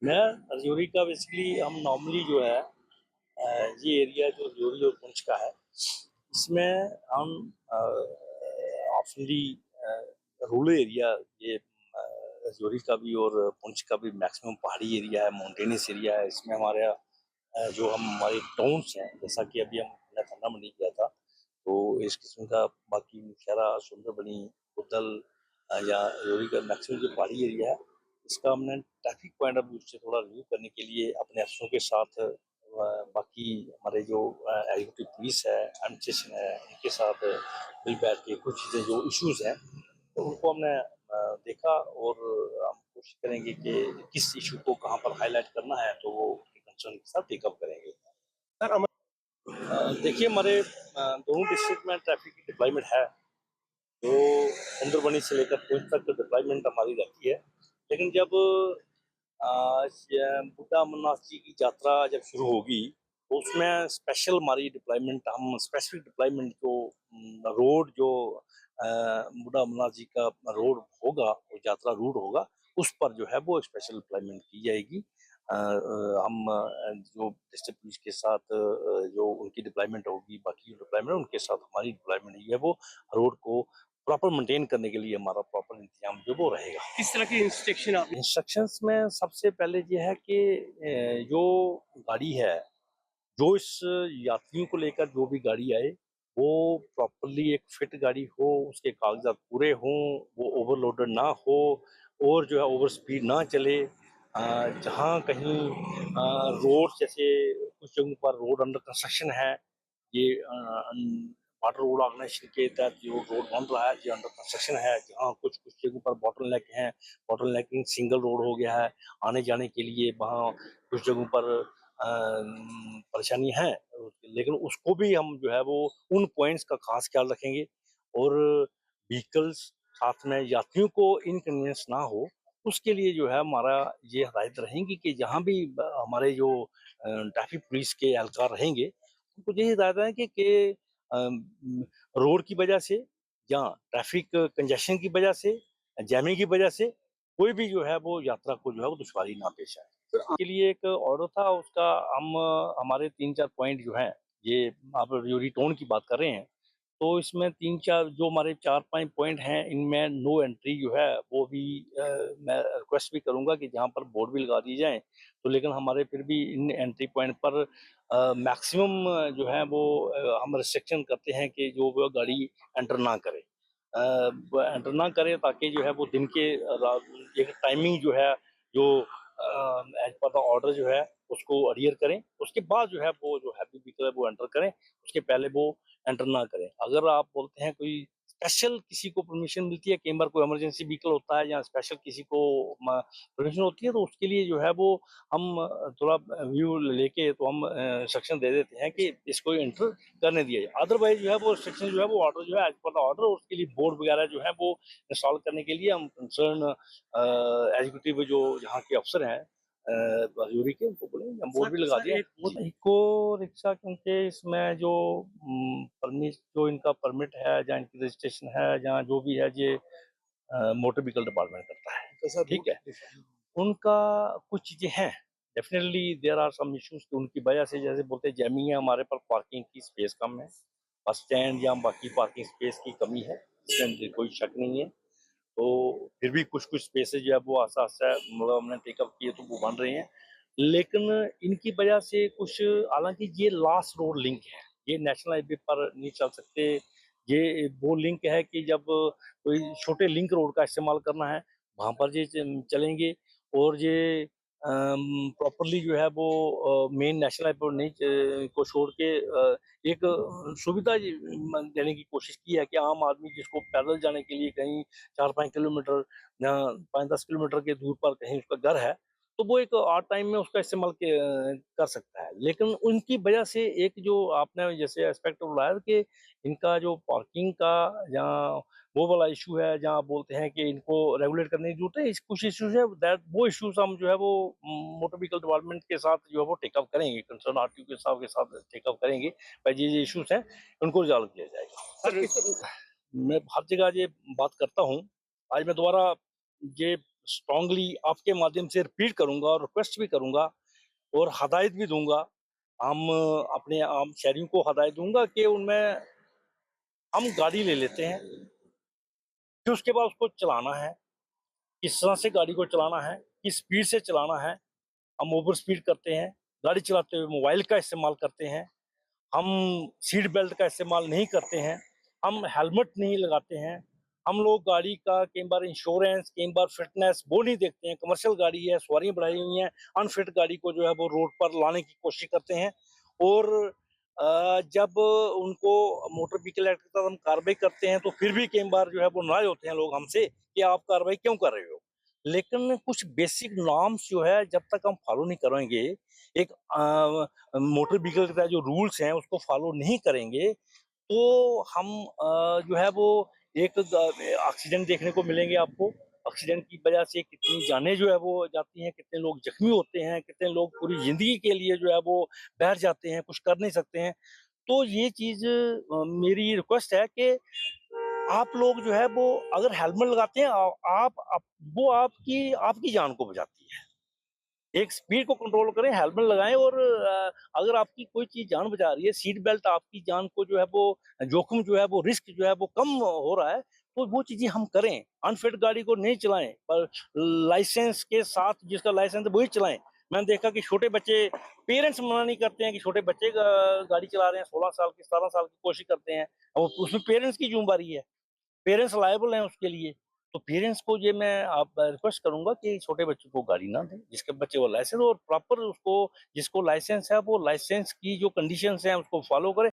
मैं राजौरी का बेसिकली हम नॉर्मली जो है ये एरिया जो राजौरी और पुंछ का है इसमें हम ऑफनली रूरल एरिया ये राजौरी का भी और पुंछ का भी मैक्सिमम पहाड़ी एरिया है, माउंटेनियस एरिया है। इसमें हमारे जो हमारे टाउन्स हैं, जैसा कि अभी हमने ठंडा मंडी किया था, तो इस किस्म का बाकी मुशहरा, सुंदरबनी, उदल या राजौरी का मैक्सिमम जो पहाड़ी एरिया है, इसका हमने ट्रैफिक पॉइंट ऑफ व्यू से थोड़ा रिव्यू करने के लिए अपने अफसरों के साथ बाकी हमारे जो एग्जीक्यूटिव पुलिस है, एडमिनिस्ट्रेशन है, उनके साथ मिल बैठ के कुछ चीज़ें जो इश्यूज हैं तो उनको हमने देखा और हम कोशिश करेंगे कि किस इशू को कहाँ पर हाईलाइट करना है तो वो कंसर्न के साथ टेकअप करेंगे। सर देखिए हमारे दोनों डिस्ट्रिक्ट में ट्रैफिक की डिप्लॉयमेंट है, तो सुंदरबनी से लेकर पुंछ तक डिप्लॉयमेंट हमारी रहती है। लेकिन जब बुड्ढा अमरनाथ जी की यात्रा जब शुरू होगी तो उसमें स्पेशल हमारी डिप्लॉयमेंट, हम स्पेसिफिक डिप्लॉयमेंट जो रोड जो बुड्ढा अमरनाथ जी का रोड होगा, वो यात्रा रूट होगा, उस पर जो है वो स्पेशल डिप्लॉयमेंट की जाएगी। हम जो डिस्ट्रिक्ट पुलिस के साथ जो उनकी डिप्लॉयमेंट होगी, बाकी जो डिप्लॉयमेंट उनके साथ हमारी डिप्लॉयमेंट है वो रोड को प्रॉपर मेंटेन करने के लिए हमारा प्रॉपर इंतजाम जो वो रहेगा। किस तरह की इंस्ट्रक्शन आप इंस्ट्रक्शंस में सबसे पहले ये है कि जो गाड़ी है, जो इस यात्रियों को लेकर जो भी गाड़ी आए, वो प्रॉपरली एक फिट गाड़ी हो, उसके कागजात पूरे हों, वो ओवरलोडेड ना हो और जो है ओवर स्पीड ना चले। जहाँ कहीं रोड जैसे कुछ जगहों पर रोड अंडर कंस्ट्रक्शन है, ये वाटर रोड ऑर्गेनाइजेशन के तहत जो रोड बन रहा है, ये अंडर कंस्ट्रक्शन है। जहाँ कुछ कुछ जगहों पर बॉटल नेक हैं, बॉटल नेकिंग सिंगल रोड हो गया है आने जाने के लिए, वहाँ कुछ जगहों पर परेशानी है, लेकिन उसको भी हम जो है वो उन पॉइंट्स का खास ख्याल रखेंगे और व्हीकल्स साथ में यात्रियों को इनकन्वीनियंस ना हो, उसके लिए जो है हमारा ये हदायत रहेंगी कि जहाँ भी हमारे जो ट्रैफिक पुलिस के एहलकार रहेंगे, उनको यही हदायत है कि रोड की वजह से या ट्रैफिक कंजेशन की वजह से, जैमिंग की वजह से कोई भी जो है वो यात्रा को जो है वो दुश्वारी ना पेश आए। के लिए एक ऑर्डर था, उसका हम हमारे 3-4 पॉइंट जो हैं, ये आप जो रिटर्न की बात कर रहे हैं, तो इसमें 3-4 जो हमारे 4-5 पॉइंट हैं, इनमें नो एंट्री जो है वो भी मैं रिक्वेस्ट भी करूँगा कि जहाँ पर बोर्ड भी लगा दिए जाएँ, तो लेकिन हमारे फिर भी इन एंट्री पॉइंट पर मैक्सिमम जो है वो हम रिस्ट्रिक्शन करते हैं कि जो वो गाड़ी एंटर ना करे। एंटर ना करे ताकि जो है वो दिन के एक टाइमिंग जो है, जो एज पर द ऑर्डर जो है उसको अडियर करें, उसके बाद जो है वो जो हैवी व्हीकल है वो एंटर करें, उसके पहले वो एंटर ना करें। अगर आप बोलते हैं कोई स्पेशल किसी को परमिशन मिलती है, कई बार कोई इमरजेंसी व्हीकल होता है या स्पेशल किसी को परमिशन होती है, तो उसके लिए जो है वो हम थोड़ा व्यू लेके तो हम इंस्ट्रक्शन दे देते हैं कि इसको एंटर करने दिया जाए। अदरवाइज जो है वो रिस्ट्रिक्शन जो है वो ऑर्डर जो है एज पर द ऑर्डर, उसके लिए बोर्ड वगैरह जो है वो इंस्टॉल करने के लिए हम कंसर्न एग्जीक्यूटिव जो यहाँ के अफसर हैं राजौरी के, उनको बोलेंगे हम बोर्ड भी लगा दिया। इको रिक्शा क्योंकि इसमें जो परमिट जो इनका परमिट है या इनकी रजिस्ट्रेशन है या जो भी है, ये मोटर व्हीकल डिपार्टमेंट करता है, ठीक है। उनका कुछ चीजें हैं, definitely there are some issues उनकी वजह से, जैसे बोलते हैं जैमिंग है, हमारे पर पार्किंग की स्पेस कम है, बस स्टैंड या बाकी पार्किंग स्पेस की कमी है, इसमें कोई शक नहीं है। तो फिर भी कुछ कुछ स्पेसेस जो है वो आस्ता आस्ता मतलब हमने टेकअप किए तो वो बन रहे हैं, लेकिन इनकी वजह से कुछ, हालांकि ये लास्ट रोड लिंक है, ये नेशनल हाईवे पर नहीं चल सकते। ये वो लिंक है कि जब कोई छोटे लिंक रोड का इस्तेमाल करना है, वहां पर ये चलेंगे, और ये प्रॉपरली जो है वो मेन नेशनल हाईवे नहीं को छोड़ के एक सुविधा देने की कोशिश की है कि आम आदमी जिसको पैदल जाने के लिए कहीं 4-5 किलोमीटर या 5-10 किलोमीटर के दूर पर कहीं उसका घर है, तो वो एक आर्ट टाइम में उसका इस्तेमाल कर सकता है। लेकिन उनकी वजह से एक जो आपने जैसे एस्पेक्ट उठाया कि इनका जो पार्किंग का या वो वाला इशू है, जहाँ आप बोलते हैं कि इनको रेगुलेट करने की जरूरत है, कुछ इश्यूज है दैट वो इश्यूज हम जो है वो मोटर व्हीकल डिपार्टमेंट के साथ जो है वो टेकअप करेंगे, कंसर्न आरटीओ के साथ टेकअप करेंगे, भाई ये इश्यूज हैं उनको रिजॉल्व किया जाएगा। मैं हर जगह ये बात करता हूँ, आज मैं दोबारा ये स्ट्रांगली आपके माध्यम से रिपीट करूंगा और रिक्वेस्ट भी करूंगा और हदायत भी दूंगा। हम अपने आम शहरियों को हदायत दूंगा कि उनमें हम गाड़ी ले लेते हैं, फिर उसके बाद उसको चलाना है, किस तरह से गाड़ी को चलाना है, किस स्पीड से चलाना है। हम ओवर स्पीड करते हैं, गाड़ी चलाते हुए मोबाइल का इस्तेमाल करते हैं, हम सीट बेल्ट का इस्तेमाल नहीं करते हैं, हम हेलमेट नहीं लगाते हैं, हम लोग गाड़ी का कई बार इंश्योरेंस, कई बार फिटनेस वो नहीं देखते हैं। कमर्शियल गाड़ी है, सवारियां बढ़ाई हुई हैं, अनफिट गाड़ी को जो है वो रोड पर लाने की कोशिश करते हैं। और जब उनको मोटर व्हीकल एक्ट के तहत हम कार्रवाई करते हैं तो फिर भी कई बार जो है वो नाराज होते हैं लोग हमसे कि आप कार्रवाई क्यों कर रहे हो। लेकिन कुछ बेसिक नॉर्म्स जो है जब तक हम फॉलो नहीं करेंगे, एक मोटर व्हीकल के तहत जो रूल्स हैं उसको फॉलो नहीं करेंगे, तो हम जो है वो एक एक्सीडेंट देखने को मिलेंगे आपको। एक्सीडेंट की वजह से कितनी जानें जो है वो जाती हैं, कितने लोग जख्मी होते हैं, कितने लोग पूरी जिंदगी के लिए जो है वो बैठ जाते हैं, कुछ कर नहीं सकते हैं। तो ये चीज मेरी रिक्वेस्ट है कि आप लोग जो है वो अगर हेलमेट लगाते हैं वो आपकी आपकी जान को बचाती है। एक स्पीड को कंट्रोल करें, हेलमेट लगाएं और अगर आपकी कोई चीज जान बचा रही है, सीट बेल्ट आपकी जान को जो है वो जोखिम जो है वो रिस्क जो है वो कम हो रहा है, तो वो चीजें हम करें। अनफिट गाड़ी को नहीं चलाएं, पर लाइसेंस के साथ जिसका लाइसेंस है वही चलाएं। मैंने देखा कि छोटे बच्चे, पेरेंट्स मना नहीं करते हैं कि छोटे बच्चे गाड़ी चला रहे हैं, 16 साल की 17 साल की कोशिश करते हैं, और उसमें पेरेंट्स की जिम्मेदारी है, पेरेंट्स लायबल हैं उसके लिए। तो पेरेंट्स को ये मैं आप रिक्वेस्ट करूंगा कि छोटे बच्चों को गाड़ी ना दें, जिसके बच्चे को लाइसेंस और प्रॉपर उसको जिसको लाइसेंस है वो लाइसेंस की जो कंडीशंस हैं उसको फॉलो करे।